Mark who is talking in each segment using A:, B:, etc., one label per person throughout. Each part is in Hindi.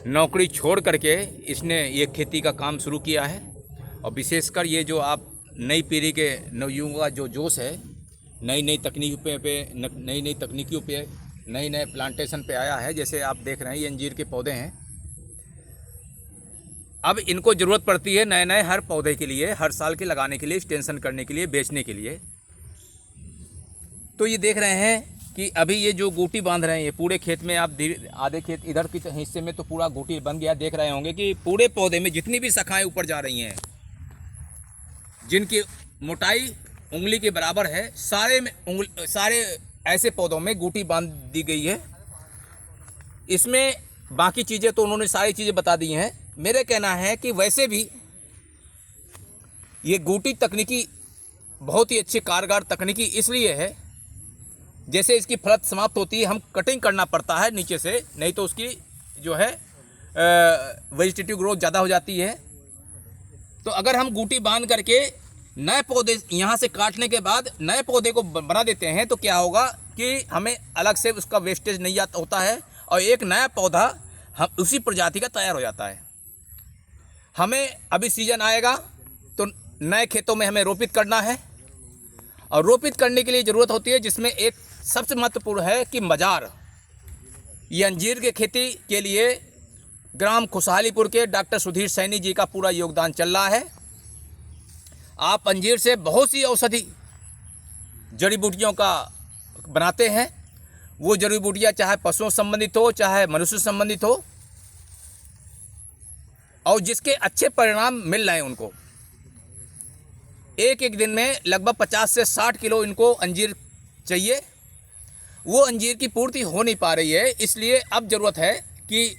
A: नौकरी छोड़ करके इसने ये खेती का काम शुरू किया है। और विशेषकर ये जो आप नई पीढ़ी के नवयुवकों का जो जोश है, नई नई तकनीकियों पे नए नए प्लांटेशन पे आया है। जैसे आप देख रहे हैं ये अंजीर के पौधे हैं। अब इनको ज़रूरत पड़ती है नए नए हर पौधे के लिए, हर साल के लगाने के लिए, एक्सटेंशन करने के लिए, बेचने के लिए। तो ये देख रहे हैं कि अभी ये जो गोटी बांध रहे हैं, ये पूरे खेत में आप आधे खेत इधर के हिस्से में तो पूरा गोटी बन गया। देख रहे होंगे कि पूरे पौधे में जितनी भी शाखाएं ऊपर जा रही हैं, जिनकी मोटाई उंगली के बराबर है, सारे ऐसे पौधों में गोटी बांध दी गई है। इसमें बाकी चीज़ें तो उन्होंने सारी चीज़ें बता दी हैं। मेरे कहना है कि वैसे भी ये गोटी तकनीकी बहुत ही अच्छी कारगर तकनीकी इसलिए है, जैसे इसकी फलत समाप्त होती है हम कटिंग करना पड़ता है नीचे से, नहीं तो उसकी जो है वेजिटेटिव ग्रोथ ज़्यादा हो जाती है। तो अगर हम गोटी बांध करके नए पौधे यहाँ से काटने के बाद नए पौधे को बना देते हैं तो क्या होगा कि हमें अलग से उसका वेस्टेज नहीं होता है और एक नया पौधा हम उसी प्रजाति का तैयार हो जाता है। हमें अभी सीजन आएगा तो नए खेतों में हमें रोपित करना है, और रोपित करने के लिए ज़रूरत होती है जिसमें एक सबसे महत्वपूर्ण है कि मजार। ये अंजीर के खेती के लिए ग्राम खुशहालीपुर के डॉक्टर सुधीर सैनी जी का पूरा योगदान चल रहा है। आप अंजीर से बहुत सी औषधि जड़ी बूटियों का बनाते हैं। वो जड़ी बूटियाँ चाहे पशुओं से संबंधित हो, चाहे मनुष्य से संबंधित हो, और जिसके अच्छे परिणाम मिल रहे हैं उनको। एक दिन में लगभग 50 से 60 किलो इनको अंजीर चाहिए। वो अंजीर की पूर्ति हो नहीं पा रही है, इसलिए अब ज़रूरत है कि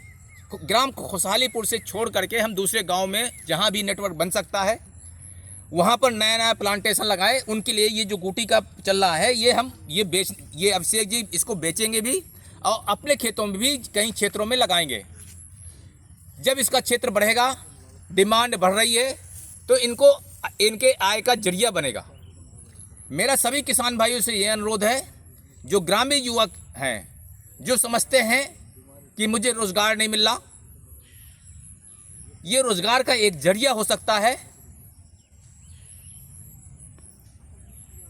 A: ग्राम खुशहालीपुर से छोड़ करके हम दूसरे गांव में जहां भी नेटवर्क बन सकता है वहां पर नया नया प्लांटेशन लगाएं। उनके लिए ये जो गोटी का चल रहा है ये अभिषेक जी इसको बेचेंगे भी और अपने खेतों में भी कई क्षेत्रों में लगाएंगे। जब इसका क्षेत्र बढ़ेगा, डिमांड बढ़ रही है, तो इनके आय का जरिया बनेगा। मेरा सभी किसान भाइयों से ये अनुरोध है, जो ग्रामीण युवक हैं, जो समझते हैं कि मुझे रोज़गार नहीं मिल रहा, ये रोज़गार का एक जरिया हो सकता है।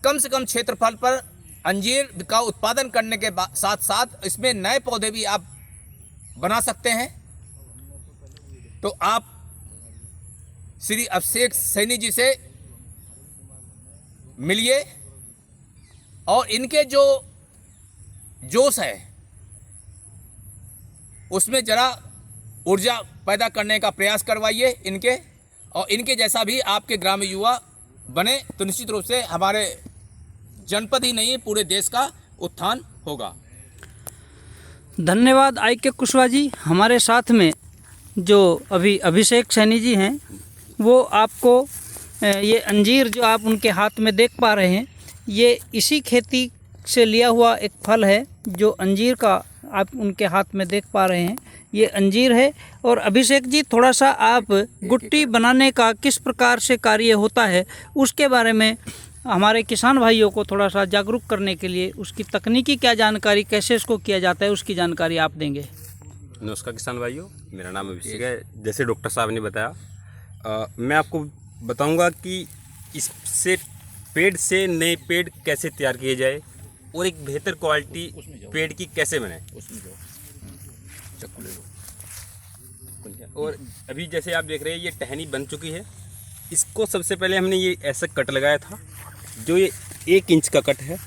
A: कम से कम क्षेत्रफल पर अंजीर का उत्पादन करने के साथ साथ इसमें नए पौधे भी आप बना सकते हैं। तो आप श्री अभिषेक सैनी जी से मिलिए और इनके जो जोश है उसमें जरा ऊर्जा पैदा करने का प्रयास करवाइए इनके, और इनके जैसा भी आपके ग्रामीण युवा बने तो निश्चित रूप से हमारे जनपद ही नहीं पूरे देश का उत्थान होगा।
B: धन्यवाद IK कुशवाहा जी। हमारे साथ में जो अभी अभिषेक सैनी जी हैं, वो आपको ये अंजीर जो आप उनके हाथ में देख पा रहे हैं, ये इसी खेती से लिया हुआ एक फल है। जो अंजीर का आप उनके हाथ में देख पा रहे हैं, ये अंजीर है। और अभिषेक जी, थोड़ा सा आप गुट्टी बनाने का किस प्रकार से कार्य होता है उसके बारे में हमारे किसान भाइयों को थोड़ा सा जागरूक करने के लिए, उसकी तकनीकी क्या जानकारी, कैसे इसको किया जाता है, उसकी जानकारी आप देंगे।
C: नमस्कार किसान भाइयों, मेरा नाम अभिषेक है। जैसे डॉक्टर साहब ने बताया, मैं आपको बताऊंगा कि इससे पेड़ से नए पेड़ कैसे तैयार किए जाए और एक बेहतर क्वालिटी पेड़ की कैसे बने। और अभी जैसे आप देख रहे हैं ये टहनी बन चुकी है। इसको सबसे पहले हमने ये ऐसा कट लगाया था, जो ये 1 इंच का कट है।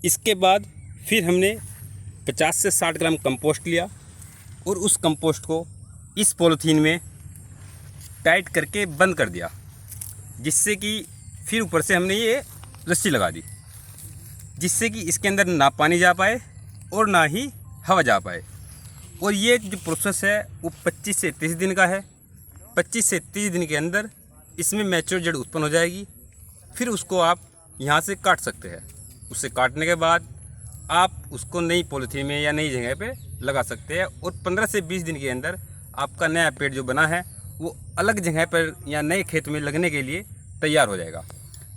C: इसके बाद फिर हमने 50 से 60 ग्राम कंपोस्ट लिया और उस कंपोस्ट को इस पॉलीथीन में टाइट करके बंद कर दिया, जिससे कि फिर ऊपर से हमने ये रस्सी लगा दी, जिससे कि इसके अंदर ना पानी जा पाए और ना ही हवा जा पाए। और ये जो प्रोसेस है वो 25 से 30 दिन का है। 25 से 30 दिन के अंदर इसमें मैच्योर जड़ उत्पन्न हो जाएगी। फिर उसको आप यहाँ से काट सकते हैं। उससे काटने के बाद आप उसको नई पॉलीथीन में या नई जगह पे लगा सकते हैं और 15 से 20 दिन के अंदर आपका नया पेड़ जो बना है वो अलग जगह पर या नए खेत में लगने के लिए तैयार हो जाएगा।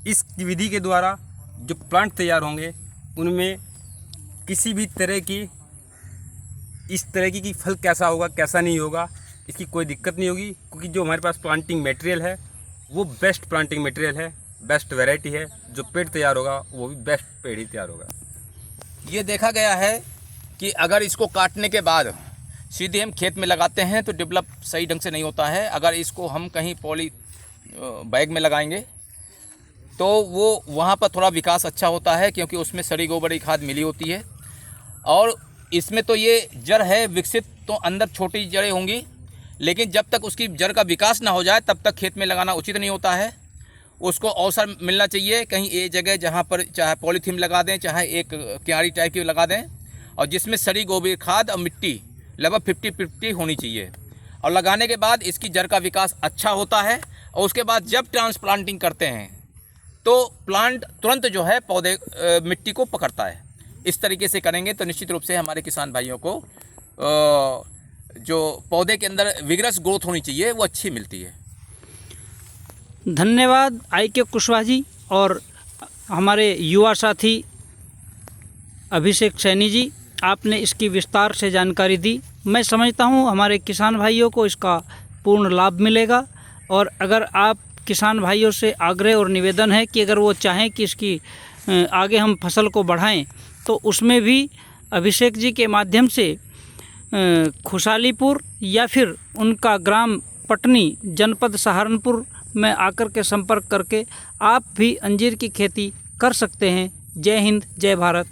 C: इस विधि के द्वारा जो प्लांट तैयार होंगे उनमें किसी भी तरह की इस तरह की कि फल कैसा होगा कैसा नहीं होगा, इसकी कोई दिक्कत नहीं होगी, क्योंकि जो हमारे पास प्लांटिंग मटेरियल है वो बेस्ट प्लांटिंग मटेरियल है, बेस्ट वैरायटी है। जो पेड़ तैयार होगा वो भी बेस्ट पेड़ ही तैयार होगा।
A: ये देखा गया है कि अगर इसको काटने के बाद सीधे हम खेत में लगाते हैं तो डेवलप सही ढंग से नहीं होता है। अगर इसको हम कहीं पॉली बैग में लगाएंगे तो वो वहाँ पर थोड़ा विकास अच्छा होता है, क्योंकि उसमें सड़ी गोबरी खाद मिली होती है। और इसमें तो ये जड़ है विकसित, तो अंदर छोटी जड़ें होंगी, लेकिन जब तक उसकी जड़ का विकास ना हो जाए तब तक खेत में लगाना उचित नहीं होता है। उसको अवसर मिलना चाहिए कहीं एक जगह जहाँ पर चाहे पॉलीथीन लगा दें, चाहे एक क्यारी टाइप की लगा दें, और जिसमें सड़ी गोबर खाद और मिट्टी लगभग 50-50 होनी चाहिए। और लगाने के बाद इसकी जड़ का विकास अच्छा होता है, और उसके बाद जब ट्रांसप्लांटिंग करते हैं तो प्लांट तुरंत जो है पौधे मिट्टी को पकड़ता है। इस तरीके से करेंगे तो निश्चित रूप से हमारे किसान भाइयों को जो पौधे के अंदर विगरस ग्रोथ होनी चाहिए वो अच्छी मिलती है।
B: धन्यवाद IK कुशवाहा जी और हमारे युवा साथी अभिषेक सैनी जी, आपने इसकी विस्तार से जानकारी दी। मैं समझता हूँ हमारे किसान भाइयों को इसका पूर्ण लाभ मिलेगा। और अगर आप किसान भाइयों से आग्रह और निवेदन है कि अगर वो चाहें कि इसकी आगे हम फसल को बढ़ाएं, तो उसमें भी अभिषेक जी के माध्यम से खुशहालीपुर या फिर उनका ग्राम पटनी जनपद सहारनपुर में आकर के संपर्क करके आप भी अंजीर की खेती कर सकते हैं। जय हिंद, जय भारत।